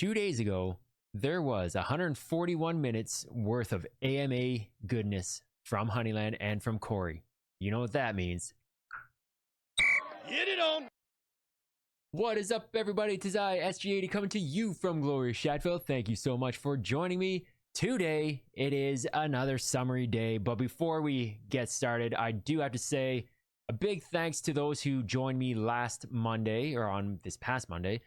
2 days ago, there was 141 minutes worth of AMA goodness from Honeyland and from Corey. You know what that means. Get it on! What is up, everybody? Tis I, SG80, coming to you from glorious Shadfield. Thank you so much for joining me. Today, it is another summery day, but before we get started, I do have to say a big thanks to those who joined me last Monday, or on this past Monday,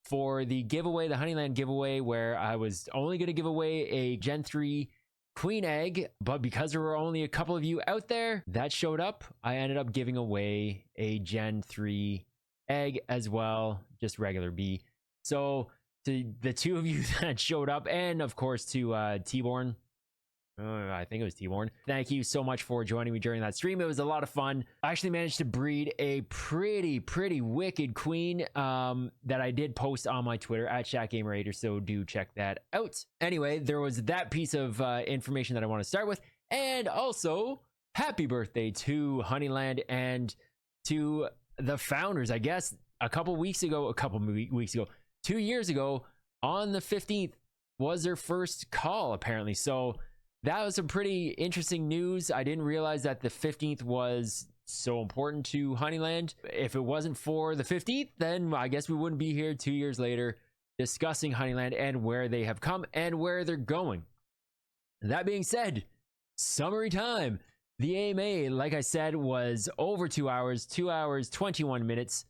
for the giveaway, the Honeyland giveaway, where I was only going to give away a Gen 3 Queen Egg, but because there were only a couple of you out there that showed up, I ended up giving away a Gen 3 egg as well, just regular B. So to the two of you that showed up, and of course to T-Born, I think it was T-Born, thank you so much for joining me during that stream. It was a lot of fun. I actually managed to breed a pretty wicked queen that I did post on my Twitter at ShackGamer8, so do check that out. Anyway, there was that piece of information that I want to start with, and also happy birthday to Honeyland and to the founders. I guess a couple weeks ago, 2 years ago, on the 15th was their first call apparently. So that was some pretty interesting news. I didn't realize that the 15th was so important to Honeyland. If it wasn't for the 15th, then I guess we wouldn't be here 2 years later discussing Honeyland and where they have come and where they're going. That being said, summary time. The AMA, like I said, was over 2 hours, 2 hours, 21 minutes.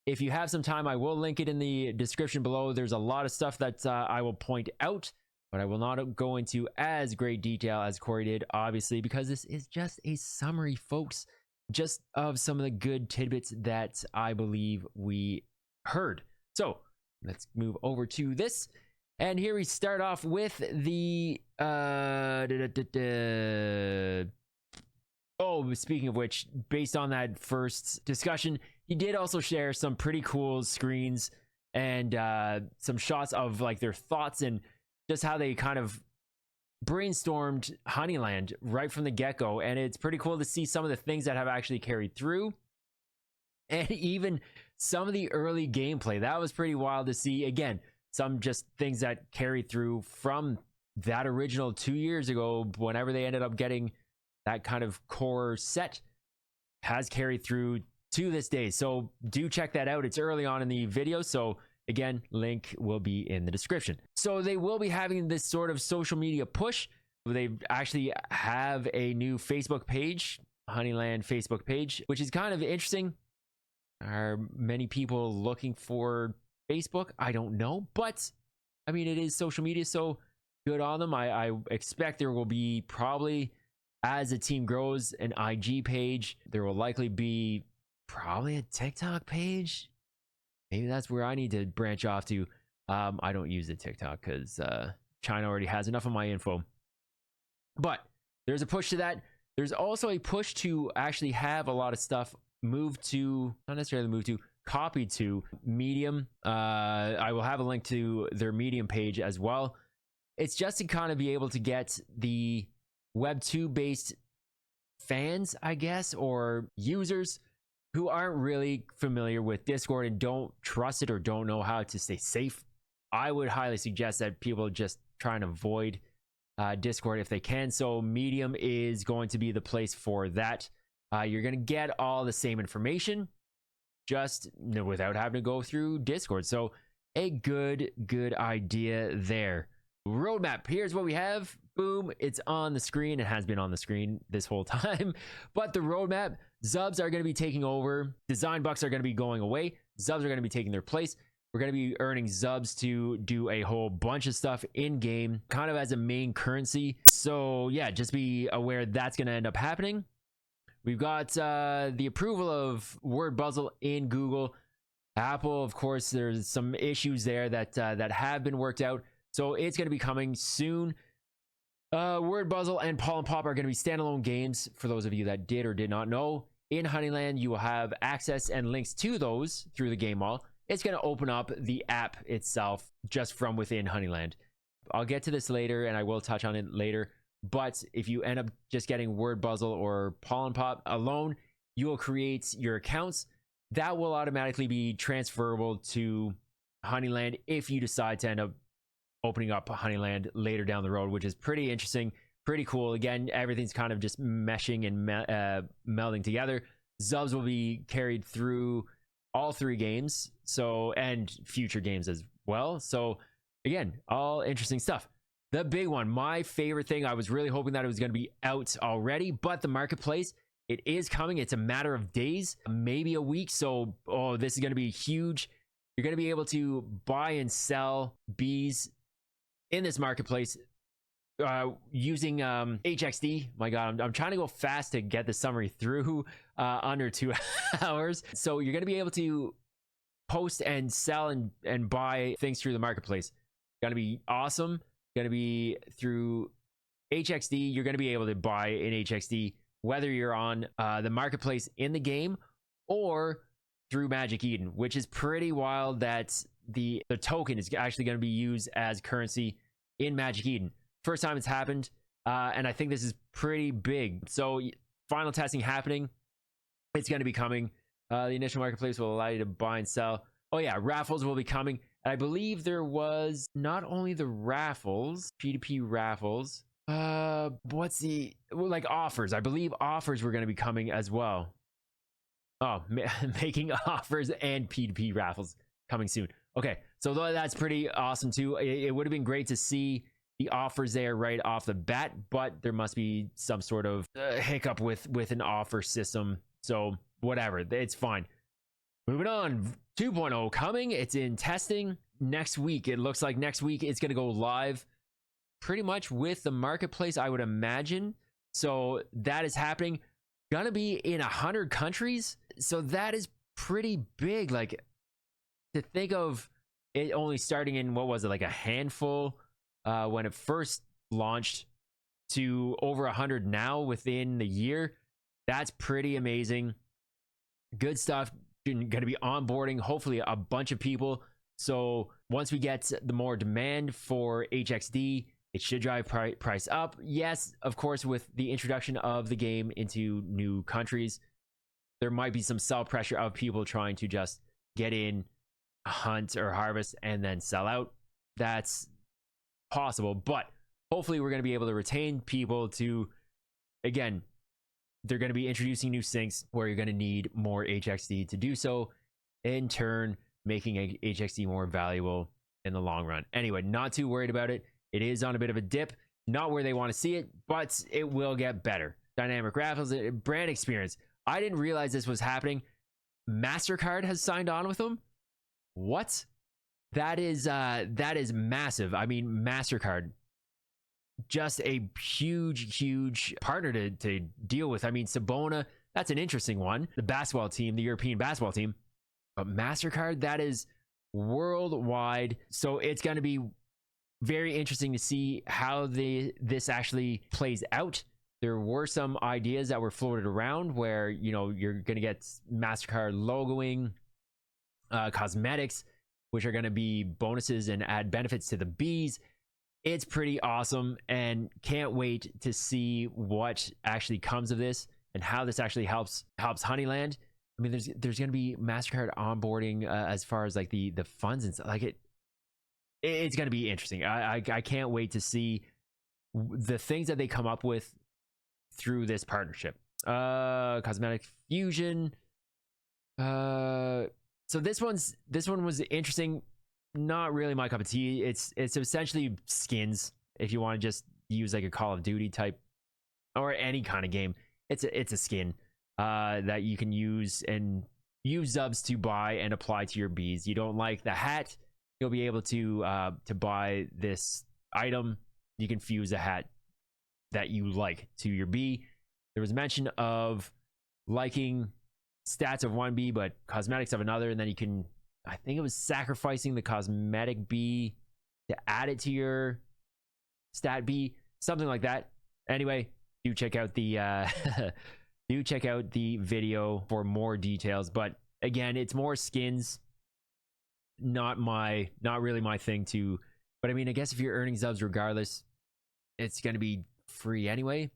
If you have some time, I will link it in the description below. There's a lot of stuff that I will point out, but I will not go into as great detail as Corey did, obviously, because this is just a summary, folks, just of some of the good tidbits that I believe we heard. So let's move over to this. And here we start off with the oh, speaking of which, based on that first discussion, he did also share some pretty cool screens and some shots of like their thoughts and just how they kind of brainstormed Honeyland right from the get-go. And it's pretty cool to see some of the things that have actually carried through, and even some of the early gameplay. That was pretty wild to see. Again, some just things that carried through from that original 2 years ago, whenever they ended up getting that kind of core set, has carried through to this day. So do check that out. It's early on in the video, so again, link will be in the description. So they will be having this sort of social media push. They actually have a new Facebook page, Honeyland Facebook page, which is kind of interesting. Are many people looking for Facebook? I don't know, but I mean, it is social media, so good on them. I expect there will be, probably as the team grows, an IG page. There will likely be probably a TikTok page. Maybe that's where I need to branch off to. I don't use the TikTok because China already has enough of my info. But there's a push to that. There's also a push to actually have a lot of stuff moved to, not necessarily moved to, copied to Medium. I will have a link to their Medium page as well. It's just to kind of be able to get the Web 2 based fans, I guess, or users who aren't really familiar with Discord and don't trust it or don't know how to stay safe. I would highly suggest that people just try and avoid Discord if they can. So Medium is going to be the place for that. You're going to get all the same information, just without having to go through Discord. So a good idea there. Roadmap, here's what we have. Boom, it's on the screen. It has been on the screen this whole time. But the roadmap, Zubs are going to be taking over. Design bucks are going to be going away. Zubs are going to be taking their place. We're going to be earning Zubs to do a whole bunch of stuff in game, kind of as a main currency. So yeah, just be aware that's going to end up happening. We've got the approval of word puzzle in Google. Apple, of course, there's some issues there that have been worked out. So it's going to be coming soon. Word Puzzle and Pollen Pop are going to be standalone games. For those of you that did or did not know, in Honeyland, you will have access and links to those through the game wall. It's going to open up the app itself just from within Honeyland. I'll get to this later, and I will touch on it later. But if you end up just getting Word Puzzle or Pollen Pop alone, you will create your accounts. That will automatically be transferable to Honeyland if you decide to end up opening up Honeyland later down the road, which is pretty interesting, pretty cool. Again, everything's kind of just meshing and melding together. Zubs will be carried through all 3 games, so, and future games as well. So again, all interesting stuff. The big one, my favorite thing, I was really hoping that it was going to be out already, but the marketplace, it is coming. It's a matter of days, maybe a week. So, this is going to be huge. You're going to be able to buy and sell bees in this marketplace using HXD. My God, I'm trying to go fast to get the summary through under 2 hours. So you're going to be able to post and sell and buy things through the marketplace. Going to be awesome. Going to be through HXD. You're going to be able to buy in HXD whether you're on the marketplace in the game or through Magic Eden, which is pretty wild that the token is actually going to be used as currency in Magic Eden. First time it's happened, and I think this is pretty big. So final testing happening. It's going to be coming. The initial marketplace will allow you to buy and sell. Oh yeah, raffles will be coming. And I believe there was not only the raffles, P2P raffles, what's the, like offers. I believe offers were going to be coming as well. Oh, making offers and P2P raffles coming soon. Okay, so that's pretty awesome too. It would have been great to see the offers there right off the bat, but there must be some sort of hiccup with an offer system. So whatever, it's fine. Moving on, 2.0 coming. It's in testing next week. It looks like next week it's going to go live pretty much with the marketplace, I would imagine. So that is happening. Gonna be in 100 countries. So that is pretty big. Like, to think of it only starting in, what was it, like a handful when it first launched, to over 100 now within the year. That's pretty amazing. Good stuff. Going to be onboarding hopefully a bunch of people. So once we get the more demand for HXD, it should drive price up. Yes, of course, with the introduction of the game into new countries, there might be some sell pressure of people trying to just get in, hunt or harvest, and then sell out. That's possible, but hopefully we're going to be able to retain people to, again, they're going to be introducing new syncs where you're going to need more HXD to do so, in turn making HXD more valuable in the long run. Anyway, not too worried about it. It is on a bit of a dip, not where they want to see it, but it will get better. Dynamic raffles, brand experience. I didn't realize this was happening. MasterCard has signed on with them. What? That is massive. I mean, MasterCard, just a huge partner to deal with. I mean, Sabona, that's an interesting one. The basketball team, the European basketball team. But MasterCard, that is worldwide. So it's going to be very interesting to see how this actually plays out. There were some ideas that were floated around where, you know, you're going to get MasterCard logoing, cosmetics, which are going to be bonuses and add benefits to the bees. It's pretty awesome, and can't wait to see what actually comes of this and how this actually helps Honeyland. I mean, there's going to be MasterCard onboarding as far as like the funds and stuff. Like it's going to be interesting. I can't wait to see the things that they come up with through this partnership. Cosmetic fusion. So this one was interesting. Not really my cup of tea. It's essentially skins. If you want to just use like a Call of Duty type or any kind of game, it's a skin that you can use and use Zubs to buy and apply to your bees. You don't like the hat, you'll be able to buy this item. You can fuse a hat that you like to your bee. There was mention of liking stats of one bee but cosmetics of another, and then you can, I think it was sacrificing the cosmetic bee to add it to your stat bee, something like that. Anyway, do check out the do check out the video for more details. But again, it's more skins. Not really my thing to, but I mean, I guess if you're earning Zubs regardless, it's going to be free anyway.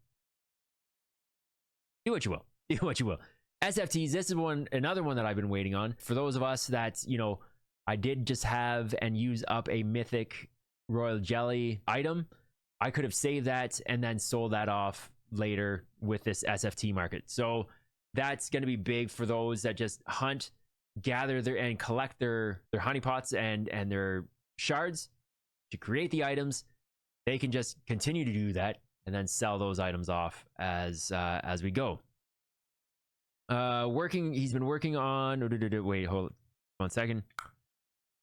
Do what you will. Do what you will. SFTs, this is another one that I've been waiting on. For those of us that, you know, I did just have and use up a mythic royal jelly item, I could have saved that and then sold that off later with this SFT market. So that's going to be big for those that just hunt, gather their and collect their honeypots and their shards to create the items. They can just continue to do that and then sell those items off as we go. He's been working on, wait, hold 1 second.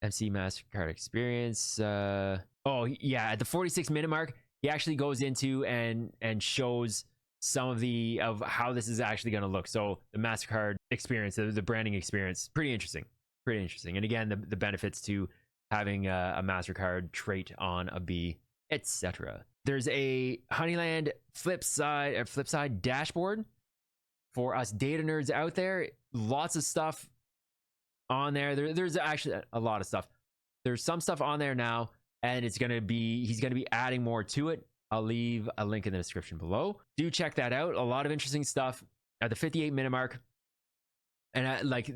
MC MasterCard experience. Oh yeah, at the 46-minute mark, he actually goes into and shows some of how this is actually going to look. So the MasterCard experience, the branding experience, pretty interesting. And again, the benefits to having a MasterCard trait on a bee, etc. There's a Honeyland flip side dashboard for us data nerds out there. Lots of stuff on there. There's actually a lot of stuff. There's some stuff on there now, and he's going to be adding more to it. I'll leave a link in the description below. Do check that out. A lot of interesting stuff at the 58-minute mark. And like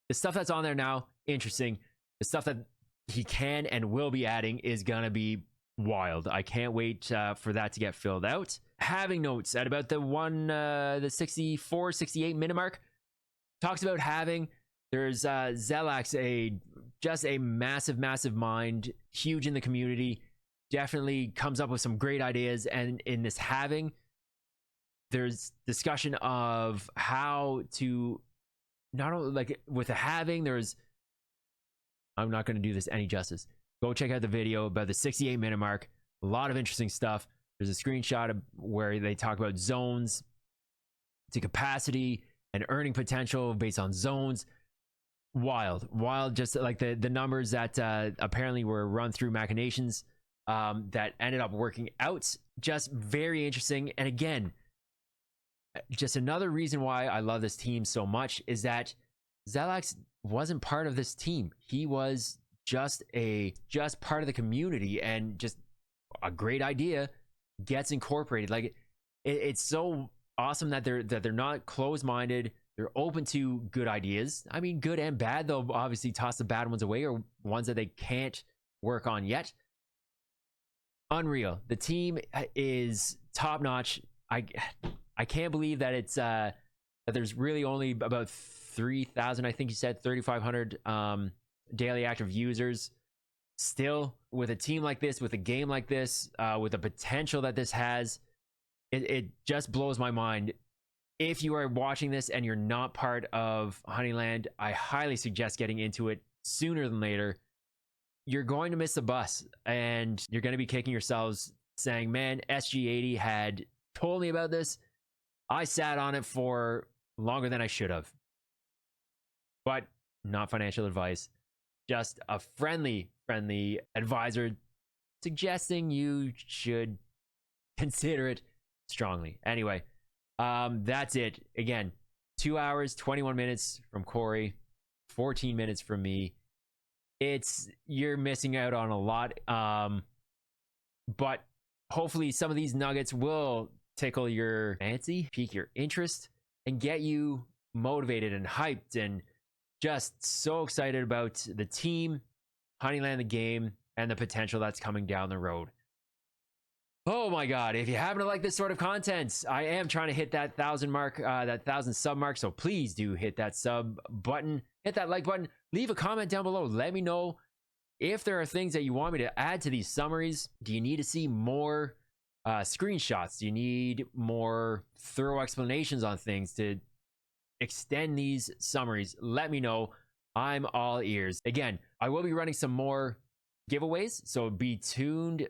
the stuff that's on there now, interesting. The stuff that he can and will be adding is going to be wild. I can't wait for that to get filled out. Having notes at about the 64, 68-minute mark. Talks about having. There's Zelax, just a massive mind, huge in the community. Definitely comes up with some great ideas. And in this having, there's discussion of how to not only like with the having, I'm not going to do this any justice. Go check out the video about the 68-minute mark. A lot of interesting stuff. There's a screenshot where they talk about zones to capacity and earning potential based on zones. Wild, just like the numbers that apparently were run through machinations that ended up working out. Just very interesting. And again, just another reason why I love this team so much is that Zelax wasn't part of this team. He was just part of the community, and just a great idea gets incorporated. Like it's so awesome that they're not closed-minded. They're open to good ideas. I mean, good and bad. They'll obviously toss the bad ones away or ones that they can't work on yet. Unreal. The team is top notch. I can't believe that it's that there's really only about 3,000, I think you said 3,500 daily active users. Still, with a team like this, with a game like this, with the potential that this has, it just blows my mind. If you are watching this and you're not part of Honeyland, I highly suggest getting into it sooner than later. You're going to miss the bus, and you're going to be kicking yourselves saying, man, SG80 had told me about this. I sat on it for longer than I should have. But not financial advice. Just a friendly advisor suggesting you should consider it strongly. Anyway, that's it. Again, 2 hours, 21 minutes from Corey, 14 minutes from me. You're missing out on a lot. But hopefully some of these nuggets will tickle your fancy, pique your interest, and get you motivated and hyped and just so excited about the team, Honeyland the game, and the potential that's coming down the road. Oh my god, if you happen to like this sort of content, I am trying to hit that 1,000 mark, that 1,000 sub mark, so please do hit that sub button, hit that like button, leave a comment down below. Let me know if there are things that you want me to add to these summaries. Do you need to see more screenshots? Do you need more thorough explanations on things to extend these summaries? Let me know. I'm all ears. Again, I will be running some more giveaways, so be tuned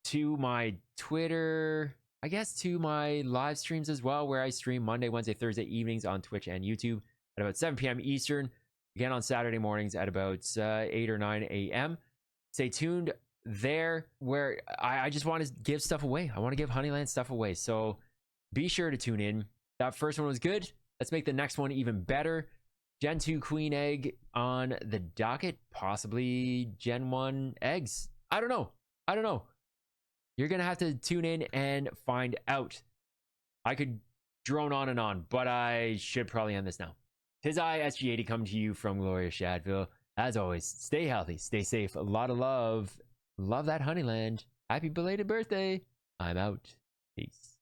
to my Twitter, I guess to my live streams as well, where I stream Monday, Wednesday, Thursday evenings on Twitch and YouTube at about 7 p.m. Eastern. Again on Saturday mornings at about 8 or 9 a.m. Stay tuned there, where I just want to give stuff away. I want to give Honeyland stuff away. So be sure to tune in. That first one was good. Let's make the next one even better. Gen 2 Queen Egg on the docket. Possibly Gen 1 eggs. I don't know. You're going to have to tune in and find out. I could drone on and on, but I should probably end this now. Tis I, SG80, coming to you from glorious Shadville. As always, stay healthy, stay safe, a lot of love, Love that Honeyland. Happy belated birthday. I'm out. Peace.